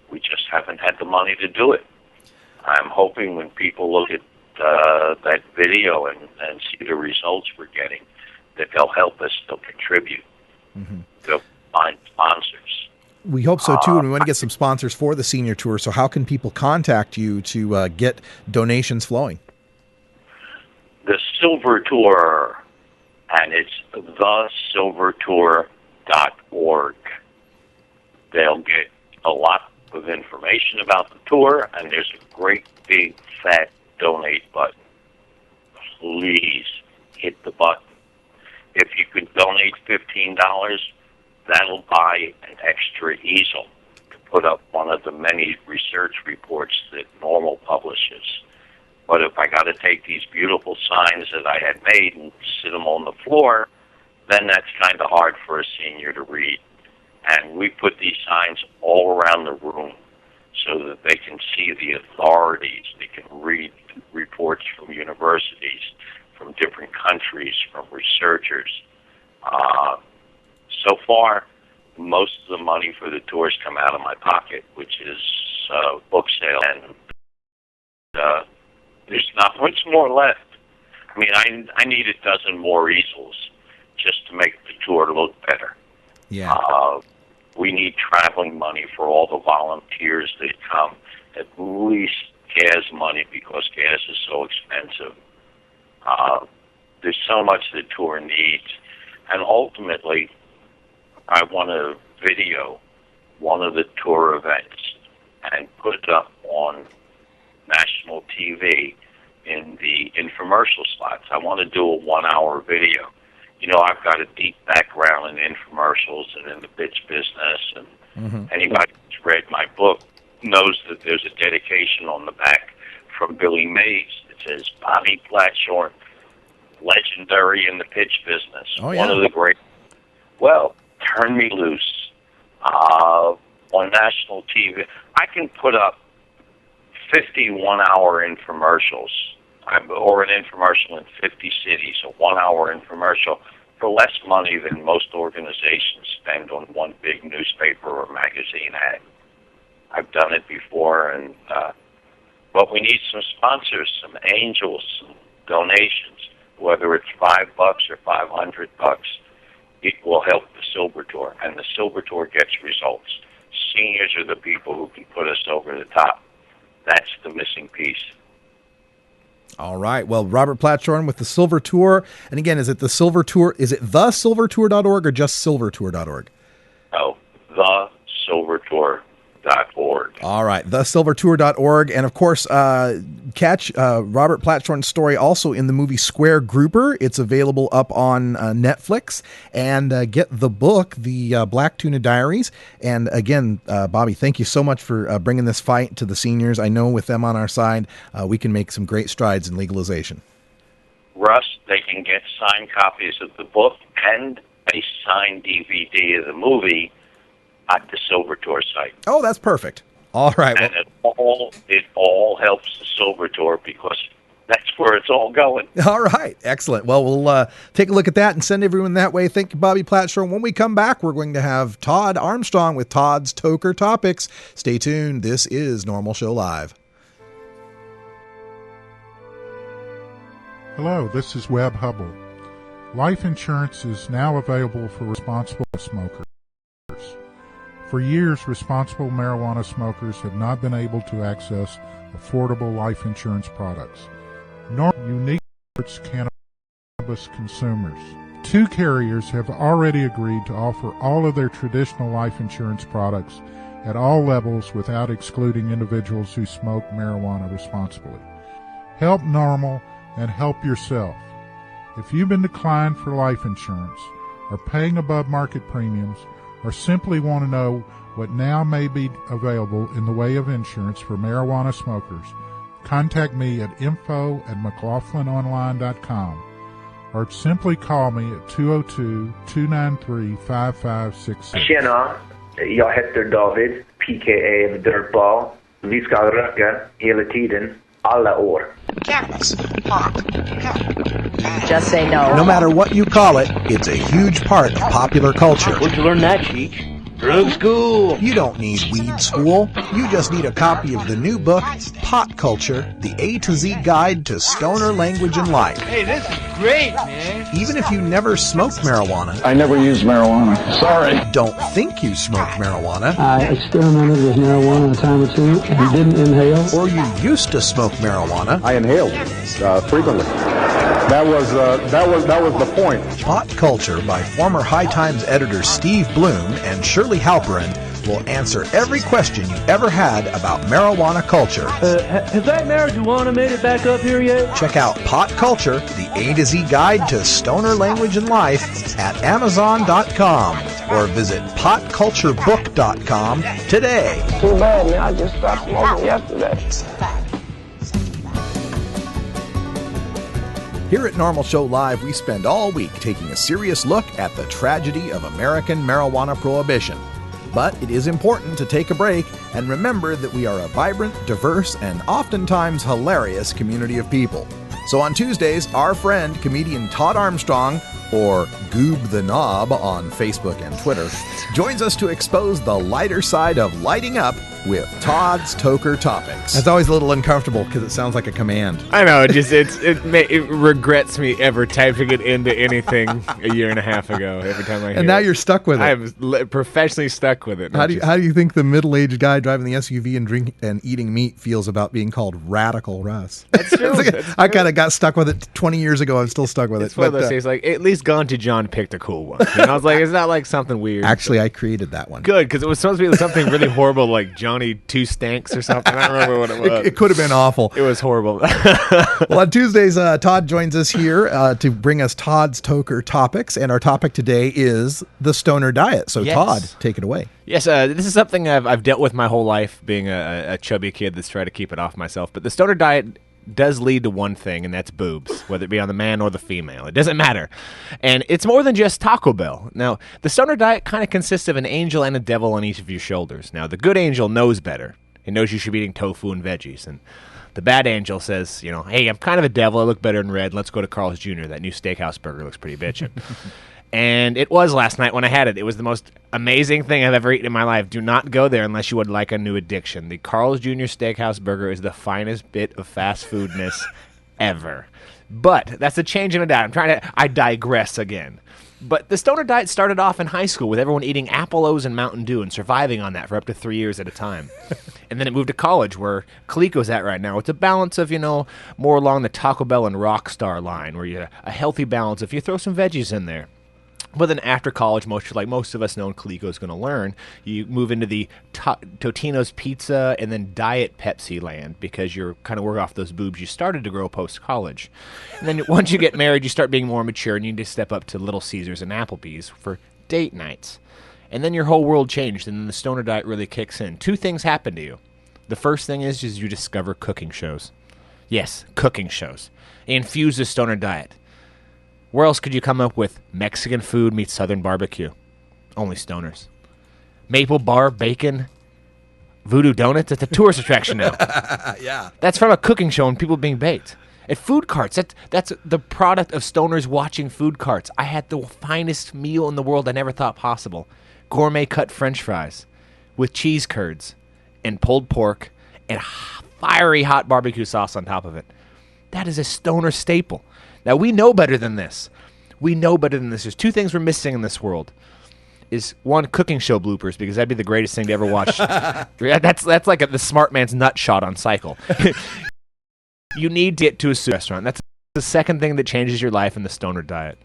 we just haven't had the money to do it. I'm hoping when people look at that video and see the results we're getting, that they'll help us, they'll contribute. Mm-hmm. They'll find sponsors. We hope so, too, and we want to get some sponsors for the senior tour. So how can people contact you to get donations flowing? The Silver Tour, and it's thesilvertour.org. They'll get a lot of information about the tour, and there's a great big fat donate button. Please hit the button. If you could donate $15, that'll buy an extra easel to put up one of the many research reports that Normal publishes. But if I got to take these beautiful signs that I had made and sit them on the floor, then that's kind of hard for a senior to read. And we put these signs all around the room so that they can see the authorities. They can read reports from universities, from different countries, from researchers. So far, most of the money for the tours come out of my pocket, which is book sale, and there's not much more left. I mean, I need a dozen more easels just to make the tour look better. Yeah. We need traveling money for all the volunteers that come, at least gas money because gas is so expensive. There's so much the tour needs, and ultimately, I want to video one of the tour events and put it up on national TV in the infomercial slots. I want to do a 1-hour video. You know, I've got a deep background in infomercials and in the bitch business, and anybody who's read my book knows that there's a dedication on the back from Billy Mays that says, Bobby Platshorn, legendary in the pitch business. Oh, yeah. One of the great. Well, turn me loose on national TV. I can put up 50 1-hour infomercials, or an infomercial in 50 cities, a 1-hour infomercial, for less money than most organizations spend on one big newspaper or magazine ad. I've done it before, and but we need some sponsors, some angels, some donations, whether it's $5 or $500. It will help the Silver Tour, and the Silver Tour gets results. Seniors are the people who can put us over the top. That's the missing piece. All right. Well, Robert Platshorn with the Silver Tour. And again, is it the Silver Tour? Is it thesilvertour.org or just silvertour.org? Oh, thesilvertour.org. All right, thesilvertour.org. And of course, catch Robert Platshorn's story also in the movie Square Grouper. It's available up on Netflix. And get the book, the Black Tuna Diaries. And again, Bobby, thank you so much for bringing this fight to the seniors. I know with them on our side, we can make some great strides in legalization. Russ, they can get signed copies of the book and a signed DVD of the movie at the Silver Tour site. Oh, that's perfect. All right. And it all helps the Silver Tour because that's where it's all going. All right. Excellent. Well, we'll take a look at that and send everyone that way. Thank you, Bobby Platshorn. When we come back, we're going to have Todd Armstrong with Todd's Toker Topics. Stay tuned. This is Normal Show Live. Hello, this is Webb Hubble. Life insurance is now available for responsible smokers. For years, responsible marijuana smokers have not been able to access affordable life insurance products, nor unique cannabis consumers. 2 carriers have already agreed to offer all of their traditional life insurance products at all levels without excluding individuals who smoke marijuana responsibly. Help Normal and help yourself. If you've been declined for life insurance, are paying above market premiums, or simply want to know what now may be available in the way of insurance for marijuana smokers, contact me at info@mclaughlinonline.com or simply call me at 202-293-5566. Tjena, jag heter David, PKA The Dirtball. Vi ska röka hela tiden, alla år. Cannabis, pot, Just say no. No matter what you call it, it's a huge part of popular culture. Where'd you learn that, Cheech? Drug school. You don't need weed school. You just need a copy of the new book, Pot Culture, the A to Z Guide to Stoner Language and Life. Hey, this is great, man. Even if you never smoked marijuana. I never used marijuana. Sorry. Don't think you smoked marijuana. I experimented with marijuana a time or two and didn't inhale. Or you used to smoke marijuana. I inhaled frequently. That was the point. Pot Culture by former High Times editor Steve Bloom and Shirley Halperin will answer every question you ever had about marijuana culture. Has that marijuana made it back up here yet? Check out Pot Culture, the A to Z guide to stoner language and life at Amazon.com or visit potculturebook.com today. Too bad, man. I just stopped smoking yesterday. Here at Normal Show Live, we spend all week taking a serious look at the tragedy of American marijuana prohibition. But it is important to take a break and remember that we are a vibrant, diverse, and oftentimes hilarious community of people. So on Tuesdays, our friend, comedian Todd Armstrong, or Goob the Knob on Facebook and Twitter, joins us to expose the lighter side of lighting up with Todd's Toker Topics. It's always a little uncomfortable because it sounds like a command. I know, it regrets me ever typing it into anything a year and a half ago. Every time I hear And now it. you're stuck with it. I'm professionally stuck with it. How do you think the middle-aged guy driving the SUV and eating meat feels about being called Radical Russ? That's true. I kind of got stuck with it 20 years ago. I'm still stuck with It's it. one of those things, like, at least Gone to John picked a cool one. And I was like, it's not like something weird. Actually, I created that one. Good, because it was supposed to be something really horrible, like Johnny Two Stanks or something. I don't remember what it was. It could have been awful. It was horrible. Well, on Tuesdays, Todd joins us here to bring us Todd's Toker Topics, and our topic today is the stoner diet. So, Yes. Todd, take it away. Yes, this is something I've dealt with my whole life, being a chubby kid that's tried to keep it off myself. But the stoner diet does lead to one thing, and that's boobs, whether it be on the man or the female. It doesn't matter. And it's more than just Taco Bell. Now, the stoner diet kind of consists of an angel and a devil on each of your shoulders. Now, the good angel knows better. He knows you should be eating tofu and veggies. And the bad angel says, hey, I'm kind of a devil. I look better in red. Let's go to Carl's Jr. That new steakhouse burger looks pretty bitchin'. And it was last night when I had it. It was the most amazing thing I've ever eaten in my life. Do not go there unless you would like a new addiction. The Carl's Jr. Steakhouse Burger is the finest bit of fast foodness ever. But that's a change in a diet. I digress again. But the stoner diet started off in high school with everyone eating Apple O's and Mountain Dew and surviving on that for up to 3 years at a time. And then it moved to college, where Coleco's at right now. It's a balance of, more along the Taco Bell and Rockstar line, where you have a healthy balance if you throw some veggies in there. But then after college, most of us know, and Coleco's going to learn, you move into the Totino's Pizza and then Diet Pepsi land, because you're kind of working off those boobs you started to grow post-college. And then once you get married, you start being more mature, and you need to step up to Little Caesars and Applebee's for date nights. And then your whole world changed, and then the stoner diet really kicks in. Two things happen to you. The first thing is you discover cooking shows. Yes, cooking shows. They infuse the stoner diet. Where else could you come up with Mexican food meets Southern barbecue? Only stoners. Maple bar, bacon, voodoo donuts. It's a tourist attraction now. Yeah. That's from a cooking show and people being baked. At food carts, that's the product of stoners watching food carts. I had the finest meal in the world I never thought possible. Gourmet cut French fries with cheese curds and pulled pork and fiery hot barbecue sauce on top of it. That is a stoner staple. Now, we know better than this. There's two things we're missing in this world. Is one, cooking show bloopers, because that'd be the greatest thing to ever watch. That's like the smart man's nut shot on cycle. You need to get to a sushi restaurant. That's the second thing that changes your life in the stoner diet.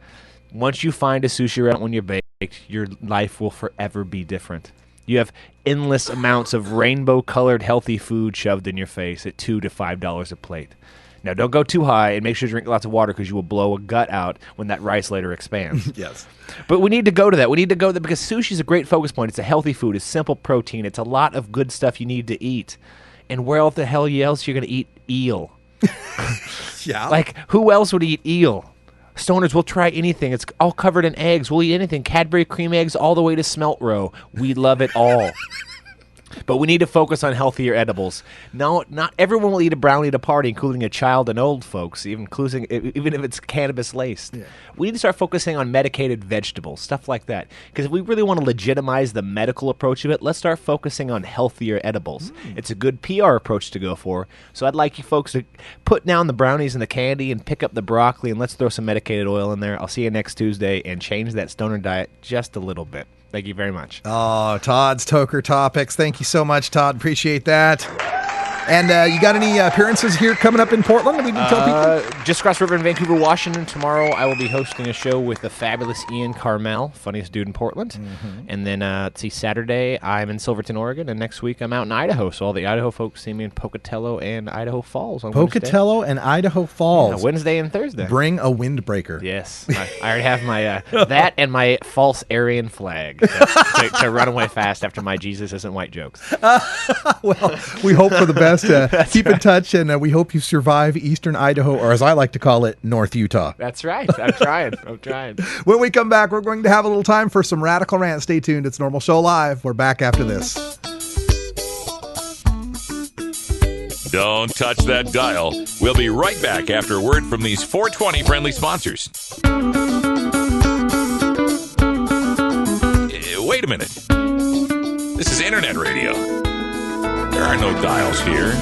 Once you find a sushi restaurant when you're baked, your life will forever be different. You have endless amounts of rainbow-colored healthy food shoved in your face at $2 to $5 a plate. Now, don't go too high, and make sure you drink lots of water, because you will blow a gut out when that rice later expands. Yes. But we need to go to that. We need to go there because sushi is a great focus point. It's a healthy food. It's simple protein. It's a lot of good stuff you need to eat. And where the hell else you're going to eat eel? Yeah. Like, who else would eat eel? Stoners will try anything. It's all covered in eggs. We'll eat anything. Cadbury cream eggs all the way to smelt roe. We love it all. But we need to focus on healthier edibles. No, not everyone will eat a brownie at a party, including a child and old folks, even if it's cannabis-laced. Yeah. We need to start focusing on medicated vegetables, stuff like that. Because if we really want to legitimize the medical approach of it, let's start focusing on healthier edibles. It's a good PR approach to go for. So I'd like you folks to put down the brownies and the candy and pick up the broccoli, and let's throw some medicated oil in there. I'll see you next Tuesday, and change that stoner diet just a little bit. Thank you very much. Oh, Todd's Toker Topics. Thank you so much, Todd. Appreciate that. And you got any appearances here coming up in Portland that we can tell people? Just across the river in Vancouver, Washington. Tomorrow I will be hosting a show with the fabulous Ian Carmel, funniest dude in Portland. Mm-hmm. And then, let's see, Saturday I'm in Silverton, Oregon, and next week I'm out in Idaho. So all the Idaho folks see me in Pocatello and Idaho Falls on Wednesday. Pocatello and Idaho Falls. Yeah, Wednesday and Thursday. Bring a windbreaker. Yes. I already have my that and my false Aryan flag to run away fast after my Jesus isn't white jokes. Well, we hope for the best. Keep in touch, and we hope you survive Eastern Idaho, or as I like to call it, North Utah. That's right. I'm trying. When we come back, we're going to have a little time for some Radical Rant. Stay tuned. It's Normal Show Live. We're back after this. Don't touch that dial. We'll be right back after a word from these 420 friendly sponsors. Wait a minute. This is internet radio. There are no dials here.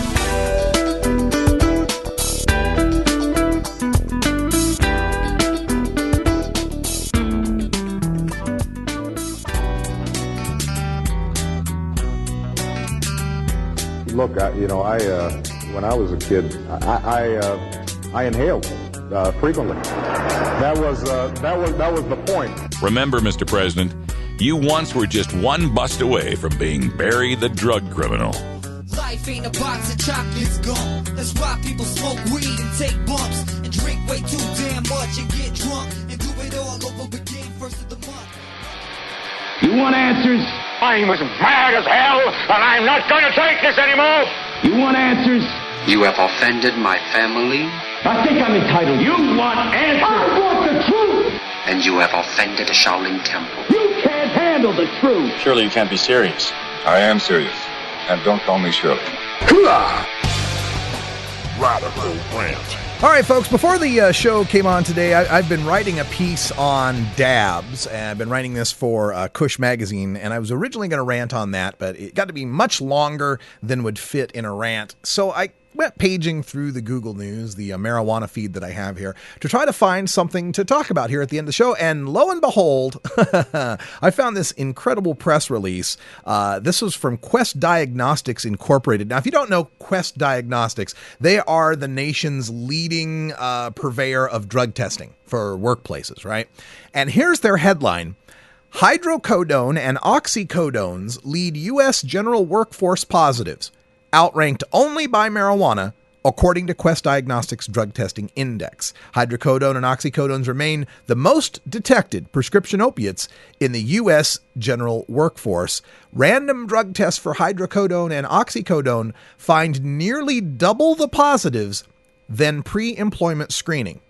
Look, when I was a kid, I inhaled frequently. That was the point. Remember, Mr. President, you once were just one bust away from being Barry the drug criminal. Life ain't a box of chocolates gum. That's why people smoke weed and take bumps and drink way too damn much and get drunk and do it all over again first of the month. You want answers? I'm as mad as hell, and I'm not going to take this anymore. You want answers? You have offended my family. I think I'm entitled. You want answers? I want the truth. And you have offended the Shaolin Temple. You can't handle the truth. Surely you can't be serious. I am serious. And don't call me Shirley. Radical Rant. All right, folks, before the show came on today, I've been writing a piece on dabs, and I've been writing this for Kush Magazine, and I was originally going to rant on that, but it got to be much longer than would fit in a rant. So I went paging through the Google News, the marijuana feed that I have here, to try to find something to talk about here at the end of the show. And lo and behold, I found this incredible press release. This was from Quest Diagnostics Incorporated. Now, if you don't know Quest Diagnostics, they are the nation's leading purveyor of drug testing for workplaces, right? And here's their headline. Hydrocodone and oxycodones lead U.S. general workforce positives, outranked only by marijuana, according to Quest Diagnostics Drug Testing Index. Hydrocodone and oxycodones remain the most detected prescription opiates in the U.S. general workforce. Random drug tests for hydrocodone and oxycodone find nearly double the positives than pre-employment screening.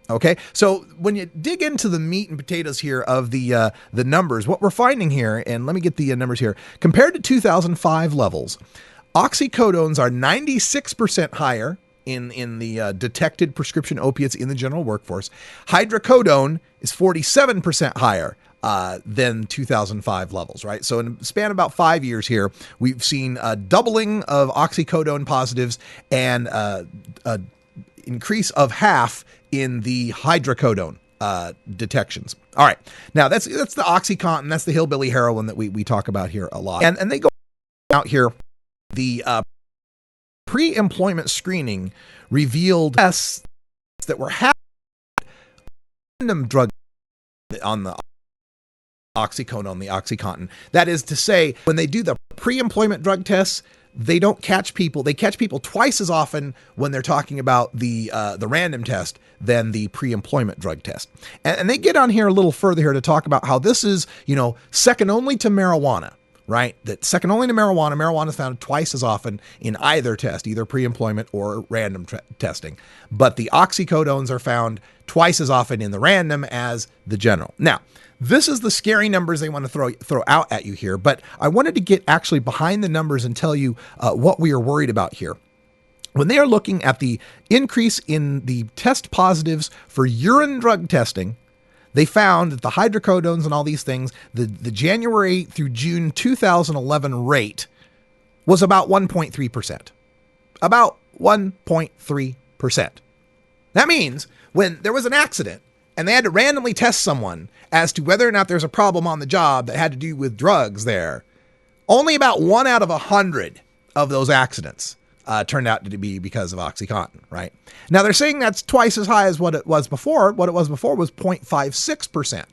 Okay, so when you dig into the meat and potatoes here of the numbers, what we're finding here, and let me get the numbers here, compared to 2005 levels, oxycodones are 96% higher in the detected prescription opiates in the general workforce. Hydrocodone is 47% higher than 2005 levels, right? So in a span of about 5 years here, we've seen a doubling of oxycodone positives and an increase of half in the hydrocodone detections. All right. Now that's the OxyContin, that's the hillbilly heroin that we talk about here a lot. And they go out here. The pre-employment screening revealed tests that were random drug on the oxycodone, the OxyContin. That is to say, when they do the pre-employment drug tests, they don't catch people. They catch people twice as often when they're talking about the random test than the pre-employment drug test. And they get on here a little further here to talk about how this is, second only to marijuana. Right? That second only to marijuana. Marijuana is found twice as often in either test, either pre-employment or random testing. But the oxycodones are found twice as often in the random as the general. Now, this is the scary numbers they want to throw out at you here. But I wanted to get actually behind the numbers and tell you what we are worried about here. When they are looking at the increase in the test positives for urine drug testing, they found that the hydrocodones and all these things, the January through June 2011 rate was about 1.3%. About 1.3%. That means when there was an accident and they had to randomly test someone as to whether or not there's a problem on the job that had to do with drugs there, only about 1 out of 100 of those accidents turned out to be because of OxyContin, right? Now they're saying that's twice as high as what it was before. What it was before was 0.56%.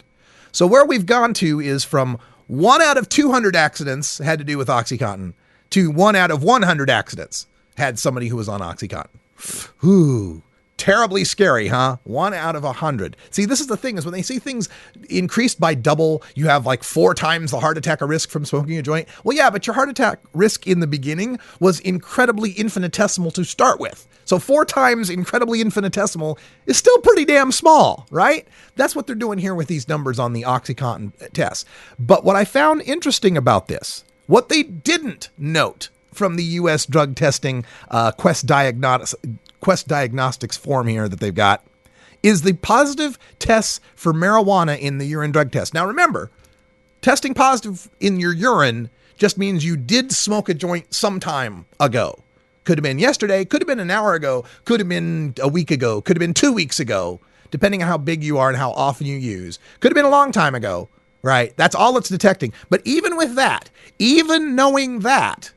So where we've gone to is from 1 out of 200 accidents had to do with OxyContin to 1 out of 100 accidents had somebody who was on OxyContin. Ooh, terribly scary, huh? 1 out of 100. See, this is the thing, is when they see things increased by double, you have like 4 times the heart attack risk from smoking a joint. Well, yeah, but your heart attack risk in the beginning was incredibly infinitesimal to start with. So 4 times incredibly infinitesimal is still pretty damn small, right? That's what they're doing here with these numbers on the OxyContin tests. But what I found interesting about this, what they didn't note from the U.S. drug testing Quest Diagnostics form here that they've got, is the positive tests for marijuana in the urine drug test. Now remember, testing positive in your urine just means you did smoke a joint some time ago. Could have been yesterday, could have been an hour ago, could have been a week ago, could have been 2 weeks ago, depending on how big you are and how often you use. Could have been a long time ago, right? That's all it's detecting. But even with that, even knowing that,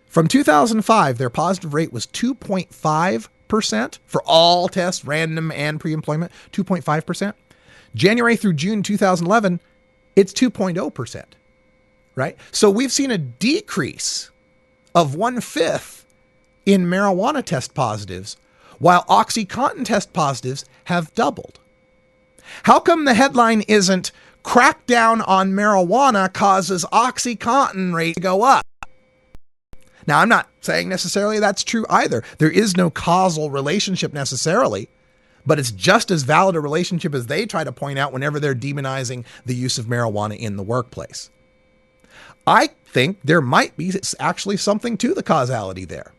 from 2005, their positive rate was 2.5% for all tests, random and pre-employment, 2.5%. January through June 2011, it's 2.0%, right? So we've seen a decrease of 1/5 in marijuana test positives, while OxyContin test positives have doubled. How come the headline isn't "Crackdown on marijuana causes OxyContin rate to go up"? Now, I'm not saying necessarily that's true either. There is no causal relationship necessarily, but it's just as valid a relationship as they try to point out whenever they're demonizing the use of marijuana in the workplace. I think there might be actually something to the causality there.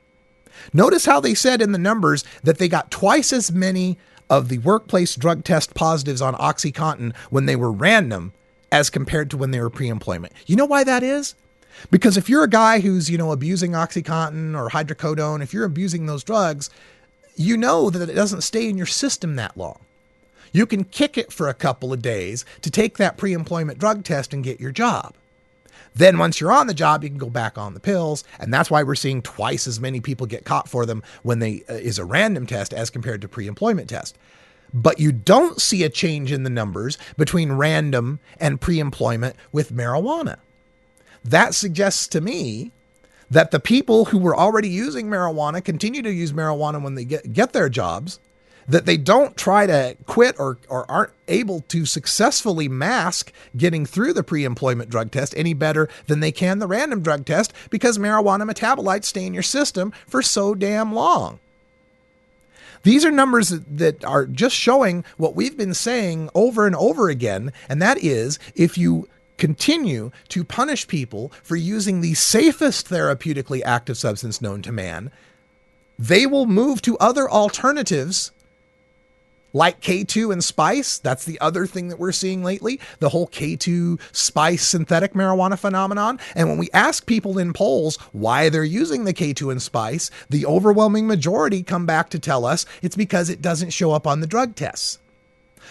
Notice how they said in the numbers that they got twice as many of the workplace drug test positives on OxyContin when they were random as compared to when they were pre-employment. You know why that is? Because if you're a guy who's, abusing OxyContin or hydrocodone, if you're abusing those drugs, you know that it doesn't stay in your system that long. You can kick it for a couple of days to take that pre-employment drug test and get your job. Then once you're on the job, you can go back on the pills. And that's why we're seeing twice as many people get caught for them when they is a random test as compared to pre-employment test. But you don't see a change in the numbers between random and pre-employment with marijuana. That suggests to me that the people who were already using marijuana continue to use marijuana when they get their jobs, that they don't try to quit or aren't able to successfully mask getting through the pre-employment drug test any better than they can the random drug test, because marijuana metabolites stay in your system for so damn long. These are numbers that are just showing what we've been saying over and over again, and that is, if you continue to punish people for using the safest therapeutically active substance known to man, they will move to other alternatives like K2 and spice. That's the other thing that we're seeing lately, the whole K2 spice synthetic marijuana phenomenon. And when we ask people in polls why they're using the K2 and spice, the overwhelming majority come back to tell us it's because it doesn't show up on the drug tests.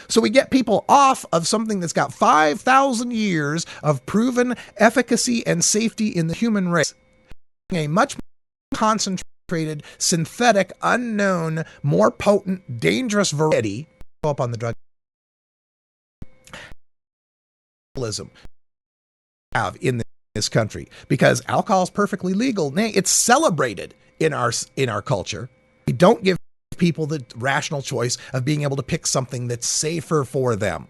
So we get people off of something that's got 5,000 years of proven efficacy and safety in the human race, a much more concentrated, synthetic, unknown, more potent, dangerous variety up on the drug. Have in this country, because alcohol is perfectly legal. It's celebrated in our culture. We don't give people the rational choice of being able to pick something that's safer for them.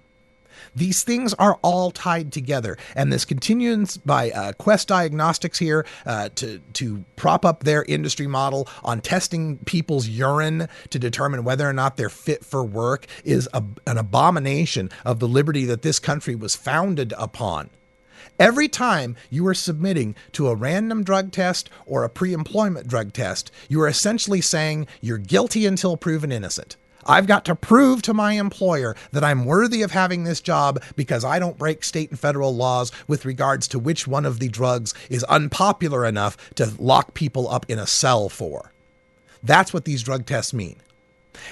These things are all tied together, and this continuance by Quest Diagnostics here to prop up their industry model on testing people's urine to determine whether or not they're fit for work is an abomination of the liberty that this country was founded upon. Every time you are submitting to a random drug test or a pre-employment drug test, you are essentially saying you're guilty until proven innocent. I've got to prove to my employer that I'm worthy of having this job because I don't break state and federal laws with regards to which one of the drugs is unpopular enough to lock people up in a cell for. That's what these drug tests mean.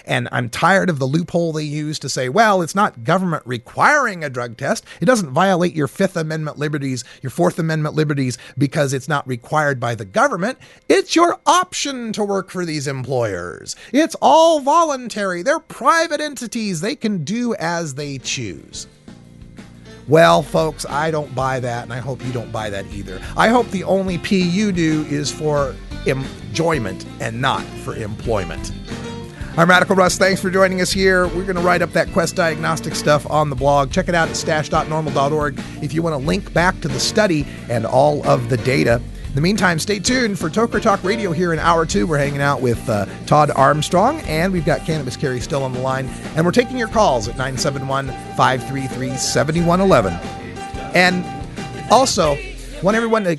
And I'm tired of the loophole they use to say, well, it's not government requiring a drug test. It doesn't violate your Fifth Amendment liberties, your Fourth Amendment liberties, because it's not required by the government. It's your option to work for these employers. It's all voluntary. They're private entities. They can do as they choose. Well, folks, I don't buy that, and I hope you don't buy that either. I hope the only P you do is for enjoyment and not for employment. I'm Radical Russ. Thanks for joining us here. We're going to write up that Quest Diagnostic stuff on the blog. Check it out at stash.normal.org if you want to link back to the study and all of the data. In the meantime, stay tuned for Toker Talk Radio here in Hour 2. We're hanging out with Todd Armstrong, and we've got Cannabis Carry still on the line. And we're taking your calls at 971-533-7111. And also, want everyone to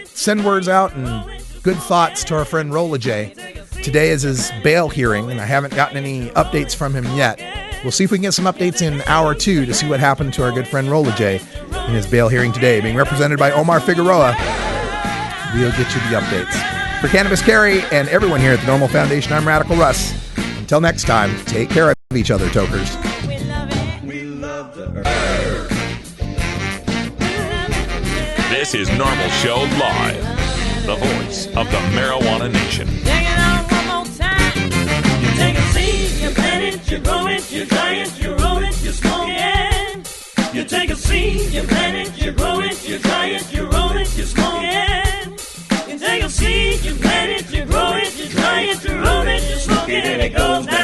send words out and good thoughts to our friend Rolla J. Today is his bail hearing, and I haven't gotten any updates from him yet. We'll see if we can get some updates in Hour 2 to see what happened to our good friend Rolla J in his bail hearing today, being represented by Omar Figueroa. We'll get you the updates. For Cannabis Carry and everyone here at the Normal Foundation, I'm Radical Russ. Until next time, take care of each other, tokers. This is Normal Show Live, the voice of the Marijuana Nation. You take a seed, you plant it, you grow it, you dry it, you roll it, you smoke it. You take a seed, you plant it, you grow it, you dry it, you roll it, you smoke it. You take a seed, you plant it, you grow it, you dry it, you roll it, you smoke it, and it goes down.